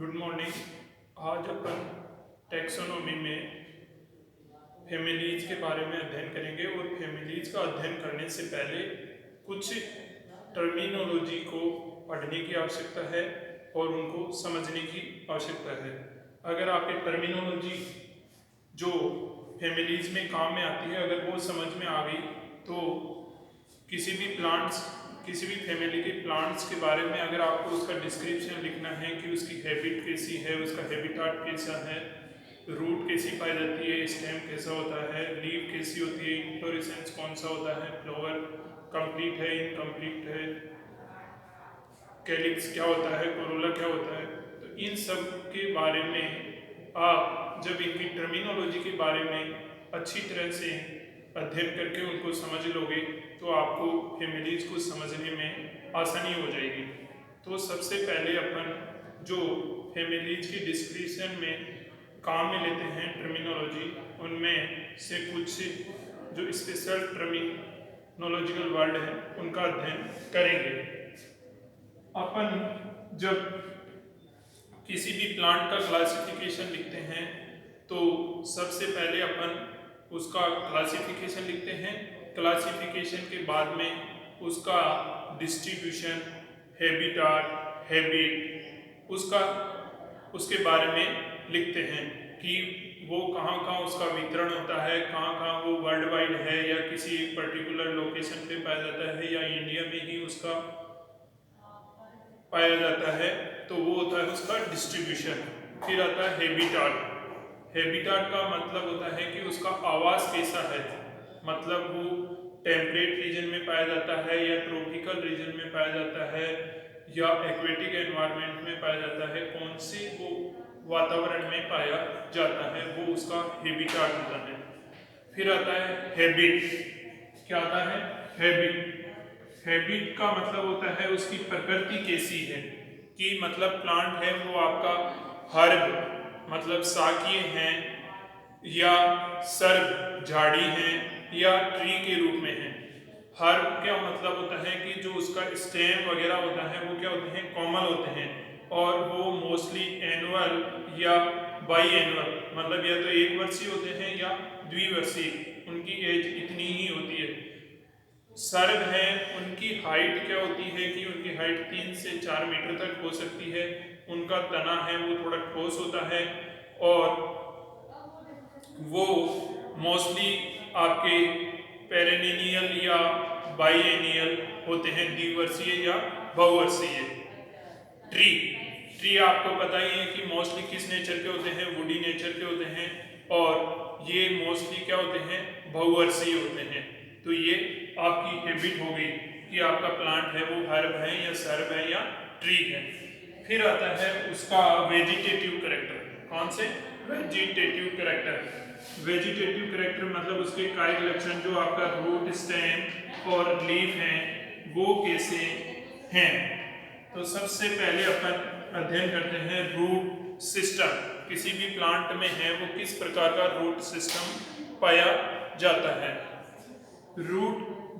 Good morning. आज अपन taxonomy में families के बारे में अध्ययन करेंगे और फैमिलीज का अध्ययन करने से पहले कुछ टर्मिनोलॉजी को पढ़ने की आवश्यकता है और उनको समझने की आवश्यकता है। अगर आपके टर्मिनोलॉजी जो फैमिलीज में काम में आती है अगर वो समझ में आ गई तो किसी भी फैमिली के प्लांट्स के बारे में अगर आपको उसका डिस्क्रिप्शन लिखना है कि उसकी हैबिट कैसी है, उसका हैबिटाट कैसा है, रूट कैसी पाई जाती है, स्टेम कैसा होता है, लीफ कैसी होती है, इन्फ्लोरेसेंस कौन सा होता है, फ्लावर कंप्लीट है, इनकम्प्लीट है, कैलिक्स क्या होता है, कोरोला क्या होता है, तो इन सब के बारे में आप जब इनकी टर्मिनोलॉजी के बारे में अच्छी तरह से अध्ययन करके उनको समझ लोगे तो आपको फैमिलीज को समझने में आसानी हो जाएगी। तो सबसे पहले अपन जो फैमिलीज की डिस्क्रिप्शन में काम में लेते हैं टर्मिनोलॉजी, उनमें से कुछ जो स्पेशल टर्मिनोलॉजिकल वर्ड है उनका अध्ययन करेंगे। अपन जब किसी भी प्लांट का क्लासिफिकेशन लिखते हैं तो सबसे पहले अपन उसका क्लासिफिकेशन लिखते हैं। क्लासिफिकेशन के बाद में उसका डिस्ट्रीब्यूशन, हैबिटाट, हैबिट उसके बारे में लिखते हैं कि वो कहाँ कहाँ उसका वितरण होता है, कहाँ कहाँ वो वर्ल्ड वाइड है या किसी एक पर्टिकुलर लोकेशन पे पाया जाता है या इंडिया में ही उसका पाया जाता है, तो वो होता है उसका डिस्ट्रीब्यूशन। फिर आता है हैबिटाट। हैबिटाट का मतलब होता है कि उसका आवास कैसा है, मतलब वो टेम्परेट रीजन में पाया जाता है या ट्रॉपिकल रीजन में पाया जाता है या एक्वेटिक एनवायरनमेंट में पाया जाता है, कौन सी वो वातावरण में पाया जाता है, वो उसका हैबिटाट होता है। फिर आता है हैबिट। क्या आता है? हैबिट। हैबिट का मतलब होता है उसकी प्रकृति कैसी है, कि मतलब प्लांट है वो आपका हर्ब मतलब शाकीय हैं या सर्ब झाड़ी हैं या ट्री के रूप में है। हर्ब क्या मतलब होता है कि जो उसका स्टेम वगैरह होता है वो क्या होते हैं, कोमल होते हैं और वो मोस्टली एनुअल या बाई एनुअल मतलब या तो एक वर्षीय होते हैं या द्विवर्षीय, उनकी एज इतनी ही होती है। सर्ग है, उनकी हाइट क्या होती है कि उनकी हाइट 3 से 4 मीटर तक हो सकती है। उनका तना है वो थोड़ा ठोस होता है और वो मोस्टली आपके पेरेनियल या बाइएनियल होते हैं, द्विवर्षीय या बहुवर्षीय। ट्री ट्री आपको पता ही है कि मोस्टली किस नेचर के होते हैं, वुडी नेचर के होते हैं और ये मोस्टली क्या होते हैं, बहुवर्षीय होते हैं। तो ये आपकी हैबिट हो गई कि आपका प्लांट है वो हर्ब है या सर्ब है या ट्री है। फिर आता है उसका वेजिटेटिव कैरेक्टर। कौन से? Vegetative character. वेजिटेटिव कैरेक्टर मतलब उसके कायिक लक्षण जो आपका रूट, स्टेम और लीफ हैं वो कैसे हैं। तो सबसे पहले अपन अध्ययन करते हैं रूट सिस्टम। किसी भी प्लांट में है वो किस प्रकार का रूट सिस्टम पाया जाता है। रूट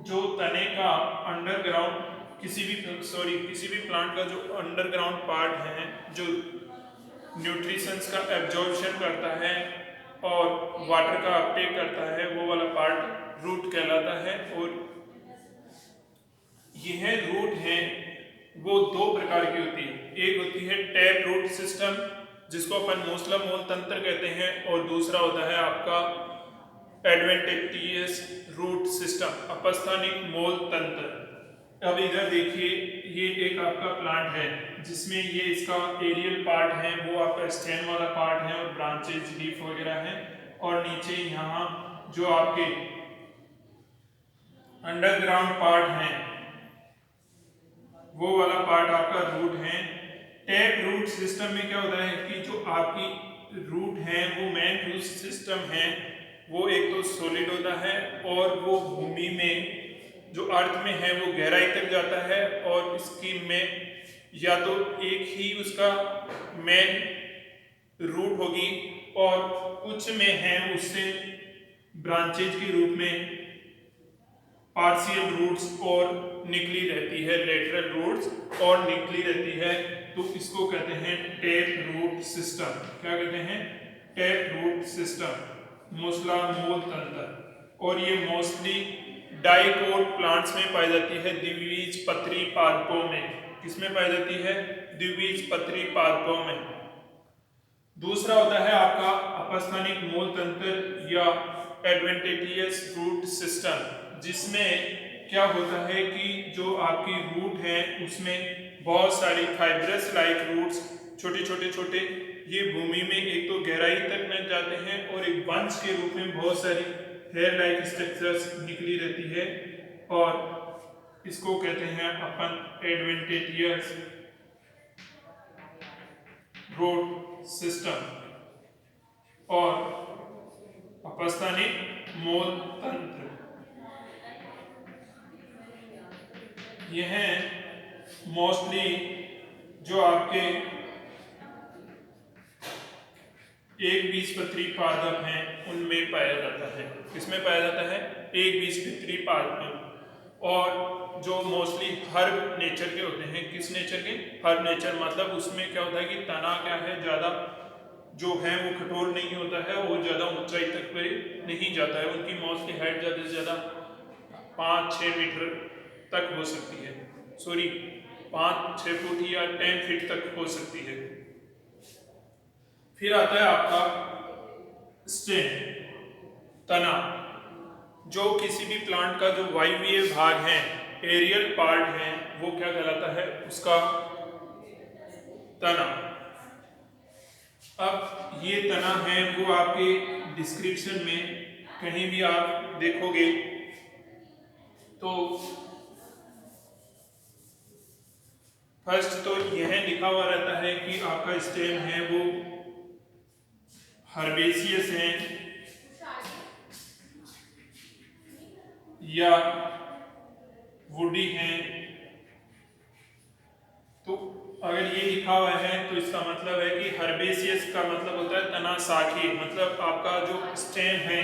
जो तने का अंडरग्राउंड किसी भी प्लांट का जो अंडरग्राउंड पार्ट है जो न्यूट्रिशंस का एब्जॉर्प्शन करता है और वाटर का अपटेक करता है, वो वाला पार्ट रूट कहलाता है। और यह रूट है वो दो प्रकार की होती है। एक होती है टैप रूट सिस्टम जिसको अपन मूसला मूल तंत्र कहते हैं और दूसरा होता है आपका एडवेंटिशियस रूट सिस्टम, अपस्थानिक मूल तंत्र। अब इधर देखिए ये एक आपका प्लांट है जिसमें ये इसका एरियल पार्ट है वो आपका स्टेम वाला पार्ट है और ब्रांचेज, लीफ वगैरह है और नीचे यहाँ जो आपके अंडरग्राउंड पार्ट है वो वाला पार्ट आपका रूट है। टैप रूट सिस्टम में क्या होता है कि जो आपकी रूट है वो मेन रूट सिस्टम है वो एक तो सॉलिड होता है और वो भूमि में जो अर्थ में है वो गहराई तक जाता है और इसकी में या तो एक ही उसका मेन रूट होगी और कुछ में है उससे ब्रांचेज के रूप में पार्शियल रूट्स और निकली रहती है, लेटरल रूट्स और निकली रहती है, तो इसको कहते हैं टैप रूट सिस्टम। क्या कहते हैं? टैप रूट सिस्टम, मूसला मूल तंत्र। और ये मोस्टली डाइकोट प्लांट्स में पाई जाती है, द्विबीजपत्री पादपों में। किसमें पाई जाती है? द्विबीजपत्री पादपों में। दूसरा होता है आपका अपस्थानिक मूल तंत्र या एडवेंटिशियस रूट सिस्टम, जिसमें क्या होता है कि जो आपकी रूट है उसमें बहुत सारी फाइब्रस लाइक रूट्स, छोटे छोटे छोटे, ये भूमि में एक तो गहराई तक मिल जाते हैं और एक बंच के रूप में बहुत सारी हेयर लाइक स्ट्रक्चर्स निकली रहती है, और इसको कहते हैं अपन एडवेंटिशियस रूट सिस्टम और अपस्थानिक मूल तंत्र। यह मोस्टली जो आपके एक बीजपत्री पादप हैं उनमें पाया जाता है। किसमें पाया जाता है? एक बीजपत्री पादप में। और जो मोस्टली हर्ब नेचर के होते हैं। किस नेचर के? Herb nature. मतलब उसमें क्या होता है कि तना क्या है, ज्यादा जो है वो कठोर नहीं होता है और ज्यादा ऊंचाई तक पे नहीं जाता है। उनकी मोस्टली हाइट ज्यादा से ज्यादा 5-6 मीटर तक हो सकती है, सॉरी 5-6 फुट या 10 फीट तक हो सकती है। फिर आता है आपका स्टेम, तना। जो किसी भी प्लांट का जो वायवीय भाग है, एरियल पार्ट है, वो क्या कहलाता है? उसका तना। अब ये तना है वो आपके डिस्क्रिप्शन में कहीं भी आप देखोगे तो फर्स्ट तो यह लिखा हुआ रहता है कि आपका स्टेम है वो हर्बेसियस है या वुडी है। तो अगर ये लिखा हुआ है तो इसका मतलब है कि हर्बेसियस का मतलब होता है तना शाखी। मतलब आपका जो स्टेम है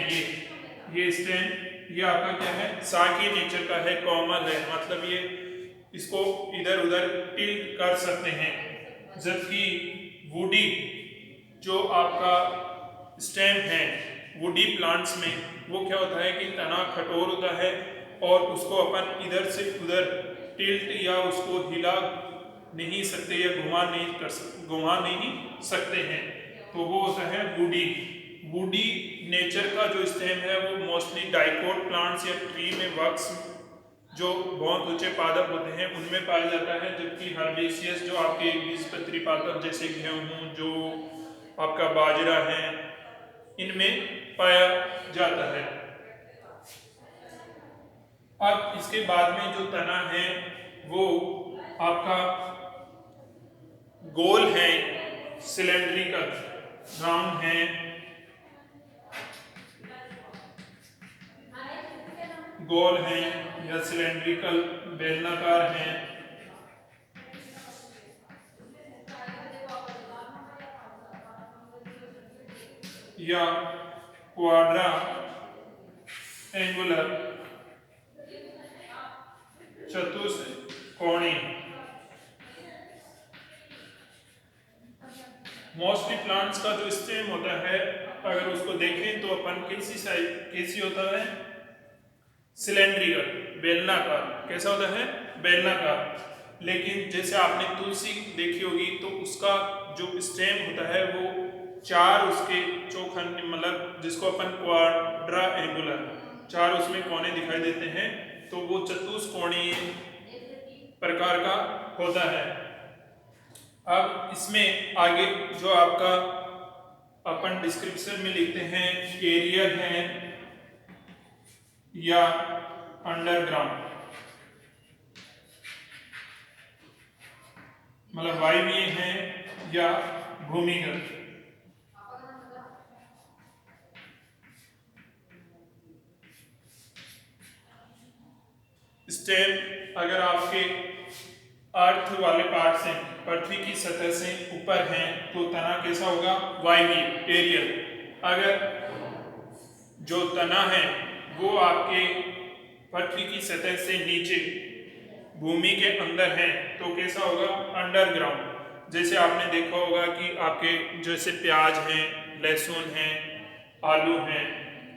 ये स्टेम ये आपका क्या है? शाखी नेचर का है, कॉमन है। मतलब ये इसको इधर उधर टिल्ट कर सकते हैं। जबकि वुडी जो आपका स्टेम है वुडी प्लांट्स में, वो क्या होता है कि तना कठोर होता है और उसको अपन इधर से उधर टिल्ट या उसको हिला नहीं सकते या घुमा नहीं सकते हैं। तो वो होता है वुडी। वुडी नेचर का जो स्टेम है वो मोस्टली डाइकोट प्लांट्स या ट्री में वक्स जो बहुत ऊंचे पादप होते हैं उनमें पाया जाता है। जबकि हर्बेसियस जो आपके बीजपत्री पादप जैसे गेहूं, जो आपका बाजरा है, इनमें पाया जाता है। अब इसके बाद में जो तना है वो आपका गोल है, सिलेंड्रिकल, राउंड है, गोल है या सिलेंड्रिकल, बेलनाकार है, या क्वाड्रा एंगुलर, चतुष्कोणीय। मोस्टली प्लांट्स का जो स्टेम होता है अगर उसको देखें तो अपन कैसी होता है? सिलेंड्रिकल, बेलनाकार। कैसा होता है? बेलनाकार। लेकिन जैसे आपने तुलसी देखी होगी तो उसका जो स्टेम होता है वो 4 उसके चौखंड, मतलब जिसको अपन क्वाड्रा एंगुलर, 4 उसमें कोने दिखाई देते हैं, तो वो चतुष्कोणीय प्रकार का होता है। अब इसमें आगे जो आपका अपन डिस्क्रिप्शन में लिखते हैं एरियल है या अंडरग्राउंड, मतलब वायवीय है या भूमिगत। स्टेम अगर आपके अर्थ वाले पार्ट से, पृथ्वी की सतह से ऊपर है तो तना कैसा होगा? वायवीय, एरियल। अगर जो तना है वो आपके पृथ्वी की सतह से नीचे भूमि के अंदर हैं तो कैसा होगा, अंडरग्राउंड। जैसे आपने देखा होगा कि आपके जैसे प्याज हैं, लहसुन हैं, आलू हैं,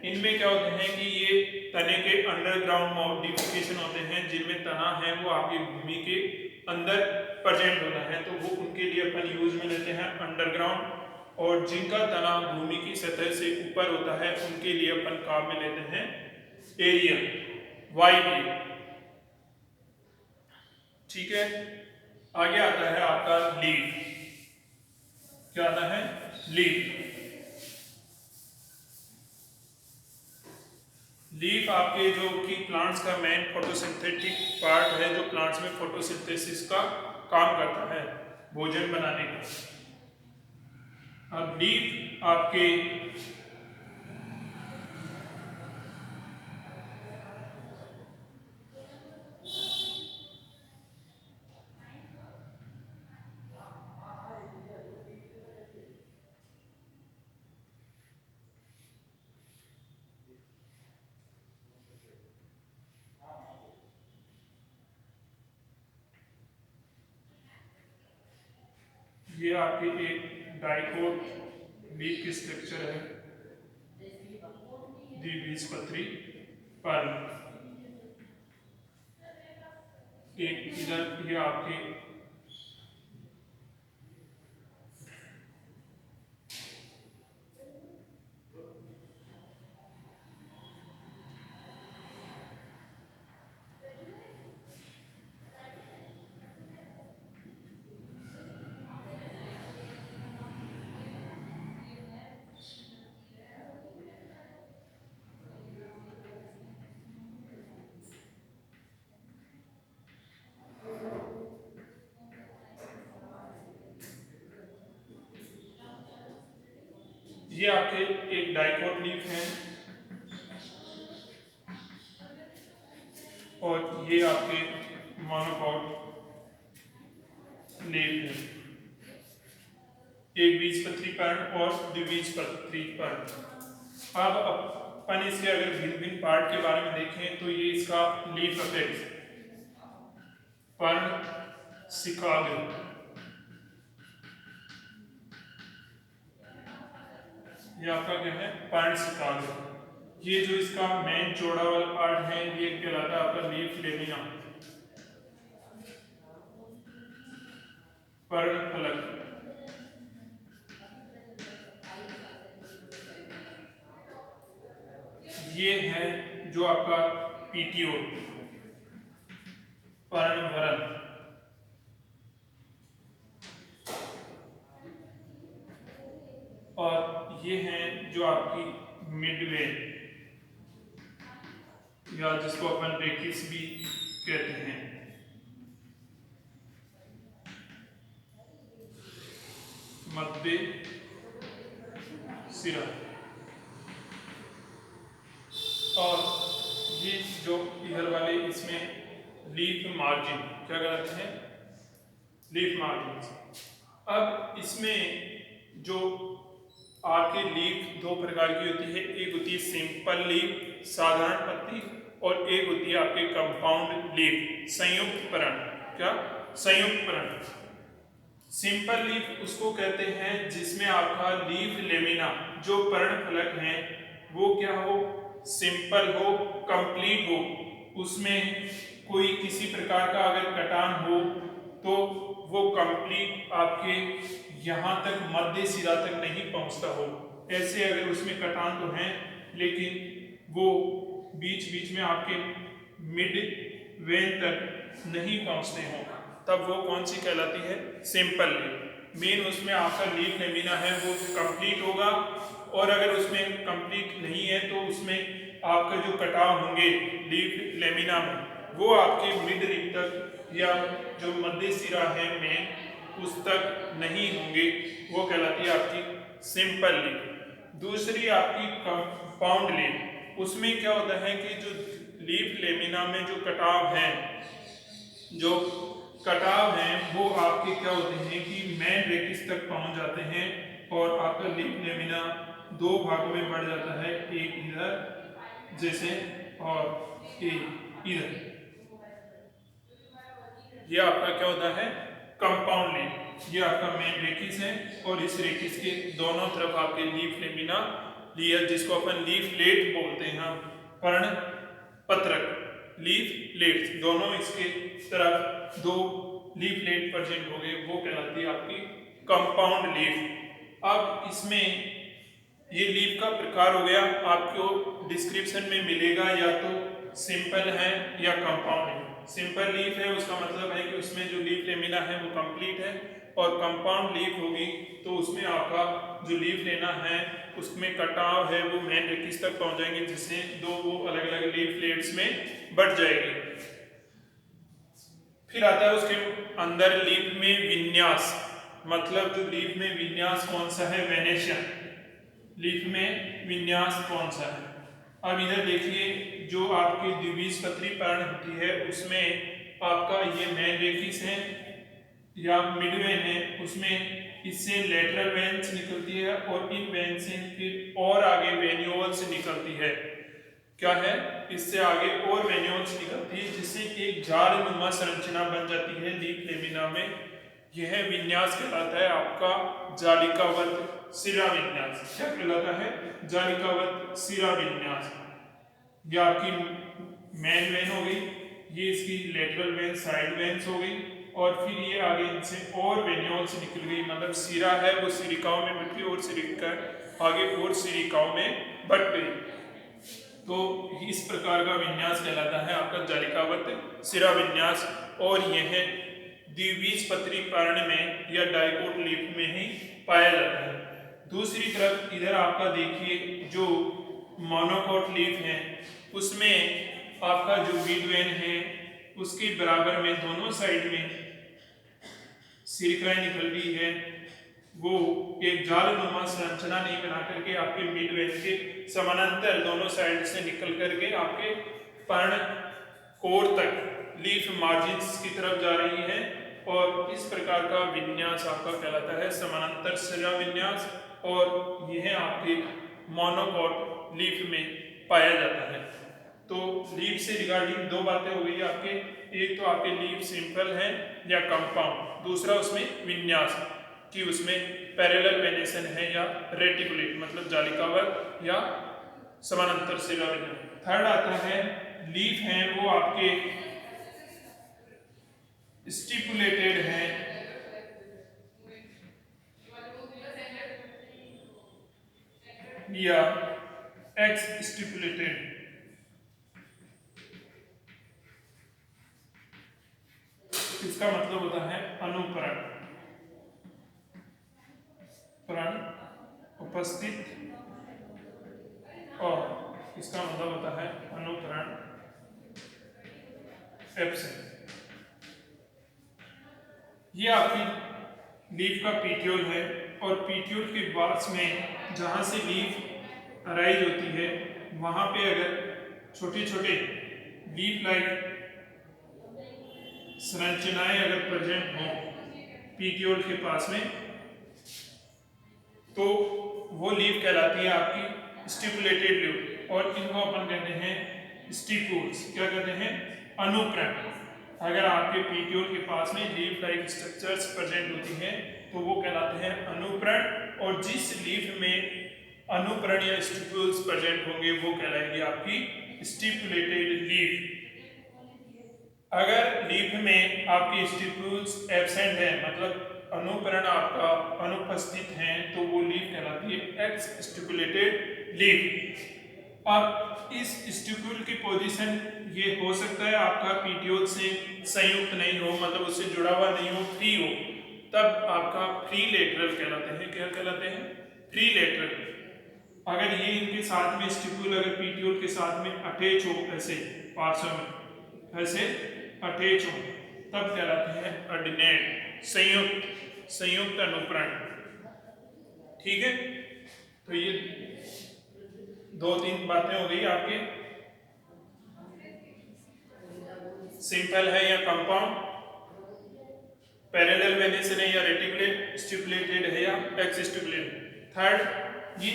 इनमें क्या होते हैं कि ये तने के अंडरग्राउंड मॉडिफिकेशन होते हैं, जिनमें तना है वो आपकी भूमि के अंदर प्रेजेंट होता है, तो वो उनके लिए अपन यूज में लेते हैं अंडरग्राउंड। और जिनका तना भूमि की सतह से ऊपर होता है उनके लिए अपन काम में लेते हैं एरियल, वाई। ठीक है, आगे आता है आपका लीफ। क्या आता है, लीफ। लीफ आपके जो कि प्लांट्स का मेन फोटोसिंथेटिक पार्ट है, जो प्लांट्स में फोटोसिंथेसिस का काम करता है, भोजन बनाने का। अब लीफ आपके ये आपके एक डाइकोट लीफ की स्ट्रक्चर है, द्विबीजपत्री पर्ल। एक इधर ये आपके ये आपके एक डाइकोट लीफ है और ये आपके मोनोकॉट लीफ है, एक बीजपत्री पर्ण और द्विबीजपत्री पर्ण। अब अपन इसके अगर भिन्न भिन्न पार्ट के बारे में देखें तो ये इसका लीफ अपेक्स, पर्ण शिखाग्र, ये आपका क्या है, पर्ण शिखाग्र। ये जो इसका मेन चौड़ा वाला पार्ट है ये कहलाता है आपका लीफ लेमिना, पर्ण फलक। ये है जो आपका पीटीओ, पर्णभरण। और ये है जो आपकी मिडवे, या जिसको अपन रेकिस भी कहते हैं। मध्य सिरा। और ये जो इधर वाले इसमें लीफ मार्जिन, क्या कहते हैं, लीफ मार्जिन। अब इसमें जो आपके लीफ दो प्रकार की होती है, एक होती है सिंपल लीफ, साधारण पत्ती, और एक होती है आपके कंपाउंड लीफ, संयुक्त पर्ण। क्या, संयुक्त पर्ण। सिंपल लीफ उसको कहते हैं जिसमें आपका लीफ लेमिना, जो पर्ण फलक है वो क्या हो, सिंपल हो, कंप्लीट हो, उसमें कोई किसी प्रकार का अगर कटान हो तो वो कंप्लीट आपके यहाँ तक मध्य सिरा तक नहीं पहुँचता हो। ऐसे अगर उसमें कटान तो हैं लेकिन वो बीच बीच में आपके मिड वेन तक नहीं पहुँचते हों, तब वो कौन सी कहलाती है, सिंपल लीफ। मेन उसमें आपका लीफ लेमिना है वो कंप्लीट होगा, और अगर उसमें कंप्लीट नहीं है तो उसमें आपका जो कटाव होंगे लीफ लेमिना में वो आपके मिड रिब तक या जो मध्य सिरा है मेन उस तक नहीं होंगे, वो कहलाती है आपकी सिंपल लीफ। दूसरी आपकी कंपाउंड लीफ, उसमें क्या होता है कि जो लीफ लेमिना में जो कटाव हैं, जो कटाव हैं वो आपके क्या होते हैं कि मेन रेकिस तक पहुंच जाते हैं, और आपका लीफ लेमिना दो भागों में बढ़ जाता है, एक इधर जैसे और एक इधर ये आपका क्या होता है, कंपाउंड लीफ। ये आपका मेन रेकिस है और इस रेकिस के दोनों तरफ आपके लीफ लेमिना लियर, जिसको अपन लीफ लेट बोलते हैं, पर्ण पत्रक लीफ लेट, दोनों इसके तरफ दो लीफ लेट प्रेजेंट हो गए, वो कहलाती है आपकी कंपाउंड लीफ। अब इसमें ये लीफ का प्रकार हो गया, आपको डिस्क्रिप्शन में मिलेगा या तो सिंपल है या कंपाउंड है। सिंपल लीफ है उसका मतलब है कि उसमें जो लीफ लेमिना है वो कंप्लीट है, और कंपाउंड लीफ होगी तो उसमें आपका जो लीफ लेना है उसमें कटाव है वो मेन रेकिस तक पहुंच जाएंगे, जिससे दो वो अलग अलग लीफ लेट्स में बढ़ जाएगी। फिर आता है उसके अंदर लीफ में विन्यास, मतलब जो लीफ में विन्यास कौन सा है, वेनेशन। लीफ में विन्यास कौन सा है। अब इधर देखिए जो आपकी द्विबीजपत्री पर्ण होती है उसमें आपका ये मेन रेकिस है या मिड वेन है, उसमें इससे लेटरल वेन्स निकलती है और इन वेन से फिर और आगे वेन्यूल्स निकलती है। क्या है, इससे आगे और वेन्यूल्स निकलती है, जिससे एक जालनुमा संरचना बन जाती है लीफ लेमिना में। यह विन्यास कहलाता है आपका जालिकावत सिरा विन्यास। क्या कहलाता है, जालिकावत सिरा विन्यास। ये आपकी मेन वेन हो गई, ये इसकी लेटरल वेन साइड वेन्स हो गई, और फिर ये आगे इनसे और वेन्यूल्स निकल गई, मतलब सिरा है वो सिरिकाओं में बढ़ गई और सिरिका आगे और सिरिकाओं में बढ़ गई। तो इस प्रकार का विन्यास कहलाता है आपका जालिकावत सिरा विन्यास, और यह द्विबीजपत्री पर्ण में या डाइकोट लीफ में ही पाया जाता है। दूसरी तरफ इधर आपका देखिए जो मोनोकोट लीफ है उसमें आपका जो मिड वेन है उसके बराबर में दोनों साइड में सिरिकाएं निकल रही है, वो एक जालनुमा संरचना नहीं बना करके आपके मिड वेन के समानांतर दोनों साइड से निकल करके आपके पर्ण कोर तक लीफ मार्जिन्स की तरफ जा रही है, और इस प्रकार का विन्यास आपका कहलाता है समानांतर सिरा विन्यास, और यह आपके मोनोकोट लीफ में पाया जाता है। तो लीफ से रिगार्डिंग दो बातें हो गई आपके, एक तो आपके लीफ सिंपल है या कंपाउंड, दूसरा उसमें विन्यास कि उसमें पैरेलल वेनेशन है या रेटिकुलेट मतलब जालिकावत या समानांतर सिरा विन्यास। थर्ड आता है लीफ है वो आपके स्टिपुलेटेड है या एक्स स्टिपुलेटेड। इसका मतलब होता है अनुपरण, परण उपस्थित, और इसका मतलब होता है अनुपरण एब्सेंट। ये आपकी लीफ का पीट्यूल है, और पीट्यूल के पास में जहां से लीफ अराइज होती है वहां पे अगर छोटे छोटे लीफ लाइक संरचनाएं अगर प्रेजेंट हो पीट्यूल के पास में, तो वो लीफ कहलाती है आपकी स्टिपुलेटेड लीफ, और इनको अपन कहते हैं स्टिपुल्स। क्या कहते हैं, अनुप्रण। अगर आपके पीट्यूल के पास में लीफ लाइक स्ट्रक्चर्स प्रेजेंट होती हैं तो वो कहलाते हैं अनुप्रण, और जिस लीफ में अनुप्रण या स्टिपुल्स प्रेजेंट होंगे वो कहलाएंगे आपकी स्टिपुलेटेड लीफ। अगर लीफ में आपकी स्टिपुल्स एब्सेंट है मतलब अनुप्रण आपका अनुपस्थित है तो वो लीफ कहलाती है एक्स स्टिपुलेटेड लीफ। अब इस स्टिपुल की पोजीशन ये हो सकता है आपका पीट्यूल से संयुक्त नहीं हो, मतलब उससे जुड़ा हुआ नहीं हो, फ्री हो, तब आपका फ्री लेटरल कहलाते हैं। क्या कहलाते हैं, फ्री लेटरल। अगर ये इनके साथ में स्टिपुल अगर पीट्यूल के साथ में अटैच हो, ऐसे पार्श्व में ऐसे अटैच हो, तब कहलाते हैं ऑर्डिनेट, संयुक्त अनुप्रण। ठीक है, तो ये दो तीन बातें हो गई आपके, सिंपल है या कंपाउंड, पैरेलल वेनेशन है या रेटिकुलेट, स्टिपुलेटेड है या एक्स स्टिपुलेटेड। थर्ड, ये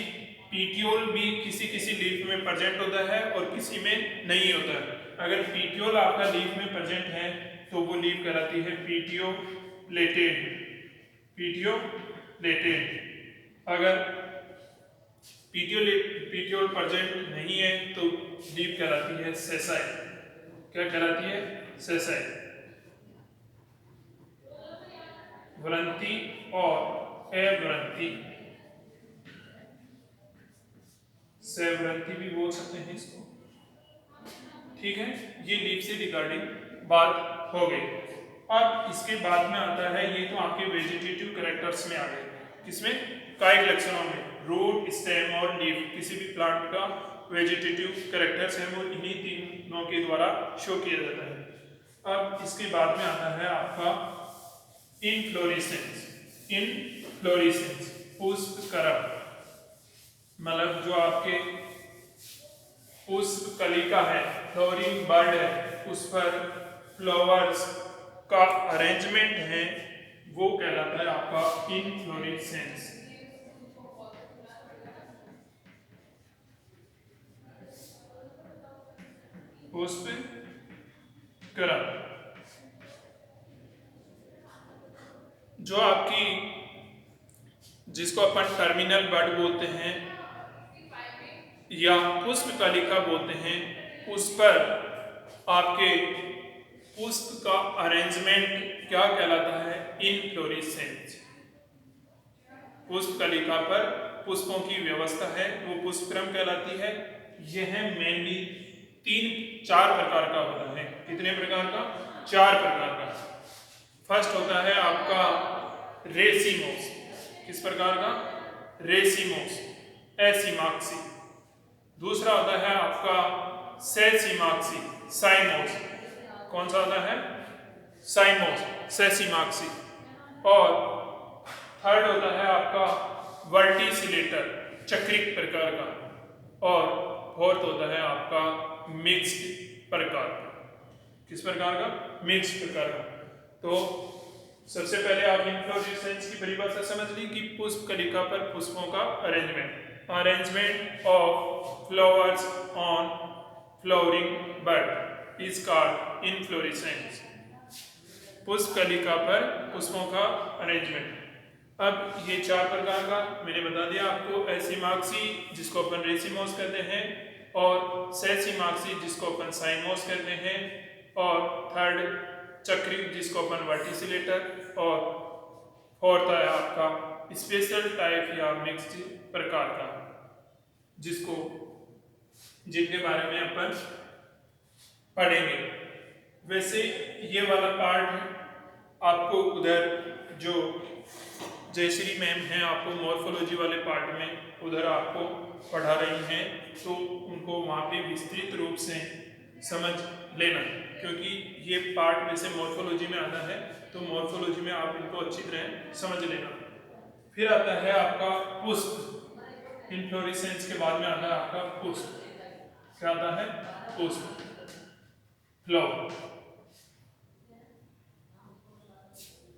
पीट्यूल भी किसी किसी लीफ में प्रेजेंट होता है और किसी में नहीं होता है। अगर पीटियोल आपका लीफ में प्रेजेंट है तो वो लीफ कहलाती है पीटियोलेटेड, पीटियोलेटेड। अगर पीटियोल प्रेजेंट नहीं है तो लीफ कहलाती है सेसाइल। क्या कहलाती है? सेसाइल। व्रंति और अव्रंति, सव्रंति भी बोल सकते हैं इसको। ठीक है, ये लीफ से रिगार्डिंग बात हो गई। अब इसके बाद में आता है, ये तो आपके वेजिटेटिव कैरेक्टर्स में आ गए। किसमें? कायिक लक्षणों में। रूट, स्टेम और लीफ किसी भी प्लांट का वेजिटेटिव कैरेक्टर्स है वो इन्हीं तीनों के द्वारा शो किया जाता है। अब इसके बाद में आता है आपका इनफ्लोरेसेंस। इनफ्लोरेसेंस पुष्पकरम, मतलब जो आपके पुष्प कलिका है, फ्लोरिंग बर्ड है, उस पर फ्लावर्स का अरेंजमेंट है, वो कहलाता है आपका इनफ्लोरेसेंस। पुष्पकरम। जो आपकी, जिसको अपन टर्मिनल बर्ड बोलते हैं या पुष्प कलिका बोलते हैं, उस पर आपके पुष्प का अरेंजमेंट क्या कहलाता है? इनफ्लोरेसेंस। पुष्प कलिका पर पुष्पों की व्यवस्था है वो पुष्पक्रम कहलाती है। यह मेनली 3-4 प्रकार का होता है। कितने प्रकार का? 4 प्रकार का। फर्स्ट होता है आपका रेसिमोस। किस प्रकार का? रेसिमोस, एसिमाक्सी। दूसरा होता है आपका सेसिमाक्सी, साइमोस। कौन सा होता है? साइमोस, सेसिमाक्सी। और थर्ड होता है आपका वर्टिसिलेटर, चक्रिक प्रकार का। और फोर्थ होता है आपका मिक्स्ड प्रकार। किस प्रकार का? मिक्स्ड प्रकार का। तो सबसे पहले आप इनफ्लोरेसेंस की परिभाषा समझ ली कि पुष्प कलिका पर पुष्पों का arrangement of flowers on flowering bird is called inflorescence. पुष्प कलिका पर पुष्पों का अरेंजमेंट। अब ये 4 प्रकार का मैंने बता दिया आपको। एसिमाक्सी जिसको अपन रेसिमोस कहते हैं, और सेसिमाक्सी जिसको अपन साइमोस कहते हैं, और थर्ड चक्रिक जिसको अपन वर्टिसिलेटर, और फोर्थ है आपका स्पेशल टाइप या मिक्स्ड प्रकार का, जिनके बारे में अपन पढ़ेंगे। वैसे ये वाला पार्ट आपको उधर जो जयश्री मैम हैं आपको मॉर्फोलॉजी वाले पार्ट में उधर आपको पढ़ा रही हैं, तो उनको वहाँ पे विस्तृत रूप से समझ लेना, क्योंकि ये पार्ट वैसे मॉर्फोलॉजी में आता है, तो मॉर्फोलॉजी में आप इनको अच्छी तरह समझ लेना। फिर आता है आपका पुष्प। इनफ्लोरेसेंस के बाद में आता है आपका पुष्प। क्या आता है? पुष्प, फ्लावर।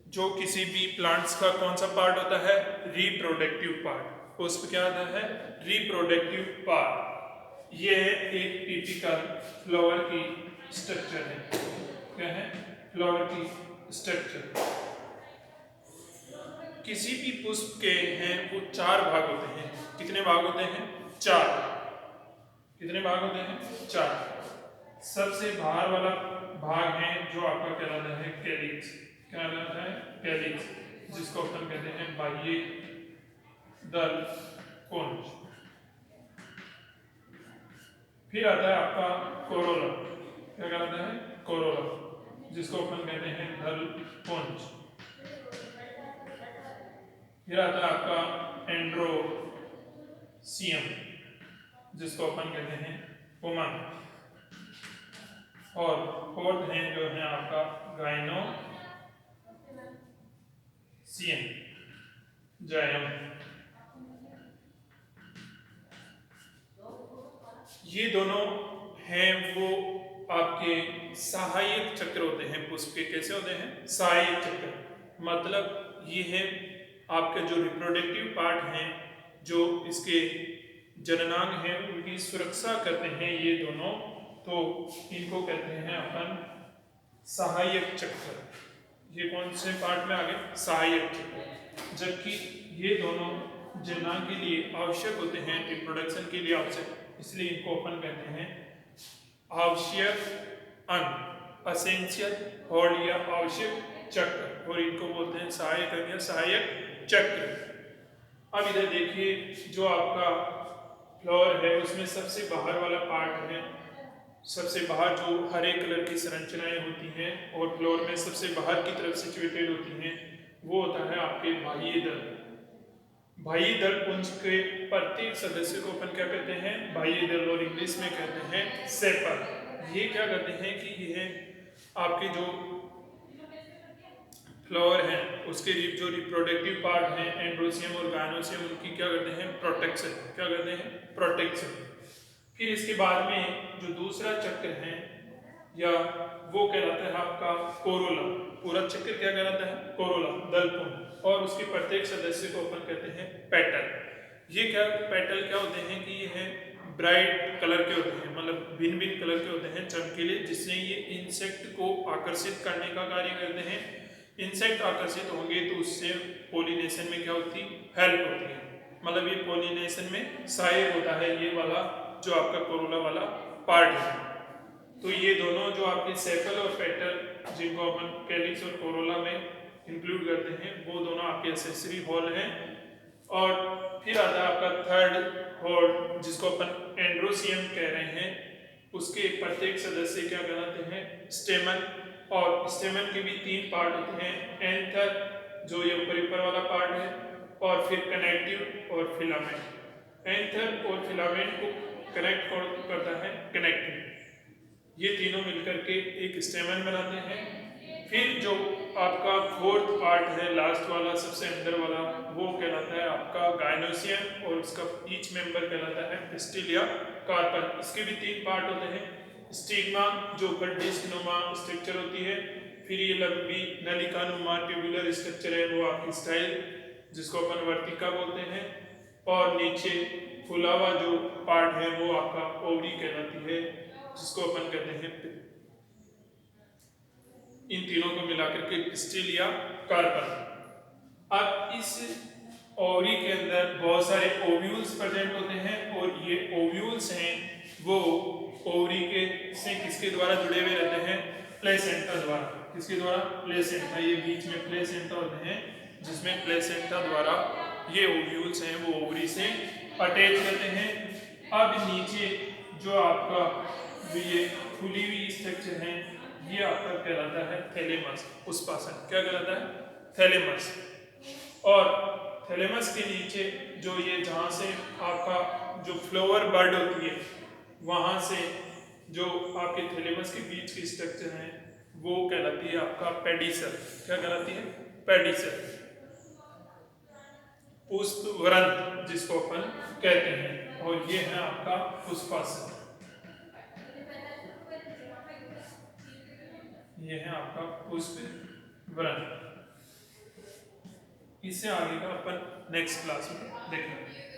जो किसी भी प्लांट्स का कौन सा पार्ट होता है? Reproductive part. पुष्प क्या आता है? Reproductive part. ये एक टिपिकल फ्लावर की स्ट्रक्चर है। क्या है? फ्लावर की स्ट्रक्चर। किसी भी पुष्प के हैं वो 4 भाग होते हैं। कितने भाग होते हैं? 4। कितने भाग होते हैं? 4। सबसे बाहर वाला भाग है जो आपका कहलाता है कैलिक्स। क्या कहलाता है? कैलिक्स, जिसको अपन कहते हैं बाह्य दल कोन। फिर आता है आपका कोरोला। क्या कहलाता है? कोरोला, जिसको अपन कहते हैं दल पुंज। फिर आता है आपका एंड्रोसियम, जिसको अपन कहते हैं पुमन। और फोर्थ है जो है आपका गाइनोसियम, जायम। ये दोनों हैं वो आपके सहायक चक्र होते हैं पुष्प के। कैसे होते हैं? सहायक चक्र। मतलब ये है आपके जो रिप्रोडक्टिव पार्ट हैं, जो इसके जननांग हैं, उनकी सुरक्षा करते हैं ये दोनों। तो तो इनको कहते हैं अपन सहायक चक्र। ये कौन से पार्ट में आ गए? सहायक चक्र। जबकि ये दोनों जनना के लिए आवश्यक होते हैं, रिप्रोडक्शन के लिए आवश्यक, इसलिए इनको अपन कहते हैं आवश्यक अंग, असेंशियल हॉर्ड या आवश्यक चक्र, और इनको बोलते हैं सहायक अंग या सहायक चक्र। अब इधर देखिए, जो आपका फ्लावर है उसमें सबसे बाहर वाला पार्ट है, सबसे बाहर जो हरे कलर की संरचनाएं होती हैं और फ्लोर में सबसे बाहर की तरफ सिचुएटेड होती हैं, वो होता है आपके बाह्य दल। बाह्य दल पुंज के प्रत्येक सदस्य को अपन क्या कहते हैं? बाह्य दल, और इंग्लिश में कहते हैं सेपल। ये क्या करते हैं कि यह आपके जो फ्लावर है उसके जो रिप्रोडक्टिव पार्ट है एंड्रोसियम और गायनोसियम, उनकी क्या करते हैं? प्रोटेक्शन। क्या करते हैं? प्रोटेक्शन। फिर इसके बाद में जो दूसरा चक्र है या वो कहलाता है आपका कोरोला। पूरा चक्र क्या कहलाता है? कोरोला, दलपुंज, और उसके प्रत्येक सदस्य को अपन कहते हैं पेटल। ये क्या पेटल क्या होते हैं कि ये है ब्राइट कलर के होते हैं, मतलब भिन्न भिन्न कलर के होते हैं, चमकीले, जिससे ये इंसेक्ट को आकर्षित करने का कार्य करते हैं। इंसेक्ट आकर्षित होंगे तो उससे पोलिनेशन में क्या होती? हेल्प होती है, मतलब ये पोलिनेशन में सहायक होता है ये वाला जो आपका कोरोला वाला पार्ट है। तो ये दोनों जो आपके सेपल और पेटल, जिनको अपन कैलिक्स और कोरोला में इंक्लूड करते हैं, वो दोनों आपके एक्सेसरी हॉल हैं। और फिर आता है आपका थर्ड हॉल, जिसको अपन एंड्रोसियम कह रहे हैं। उसके प्रत्येक सदस्य क्या कहलाते हैं? स्टेमन। और स्टेमन के भी 3 पार्ट होते हैं, एंथर जो ये ऊपर वाला पार्ट है, और फिर कनेक्टिव और फिलामेंट। एंथर और फिलामेंट को कनेक्ट करता है कनेक्टिव। ये तीनों मिलकर के एक स्टेमन बनाते हैं। फिर जो आपका फोर्थ पार्ट है, लास्ट वाला, सबसे अंदर वाला, वो कहलाता है आपका गायनोसियम, और उसका ईच मेंबर कहलाता है पिस्टिल या कार्पल। इसके भी 3 पार्ट होते हैं। स्टिग्मा जो ऊपर डिस्कनुमा स्ट्रक्चर होती है, फिर ये लंबी नलिकानुमा ट्यूबुलर स्ट्रक्चर है, वो आपकी स्टाइल जिसको अपन वर्तिका बोलते हैं, और नीचे फुला हुआ जो पार्ट है वो आपका ओवरी कहलाती है, जिसको अपन कहते हैं। इन तीनों को मिलाकर के पिस्टिल या कार्पल। अब इस ओवरी के अंदर बहुत सारे ओव्यूल्स प्रेजेंट होते हैं, और ये ओव्यूल्स हैं वो ओवरी के से किसके द्वारा जुड़े हुए रहते हैं? प्लेसेंटा द्वारा। किसके द्वारा? प्लेसेंटा। ये बीच में प्लेसेंटा होते हैं, जिसमें प्लेसेंटा द्वारा ये ओव्यूल्स हैं वो ओवरी से अटैच रहते हैं। अब नीचे जो आपका ये खुली हुई स्ट्रक्चर है, ये आपका कहलाता है थैलेमस। पुष्पासन। क्या कहलाता है? थैलेमस। और थैलेमस के नीचे जो ये जहाँ से आपका जो फ्लावर बर्ड होती है, वहाँ से जो आपके थैलेमस के बीच की स्ट्रक्चर है वो कहलाती है आपका पेडिसल। क्या कहलाती है? पेडिसल। पुष्प वृंत जिसको अपन कहते हैं, और ये है आपका पुष्पासन। ये है आपका पुष्प वृंत। इससे आगे का अपन नेक्स्ट क्लास में देखेंगे।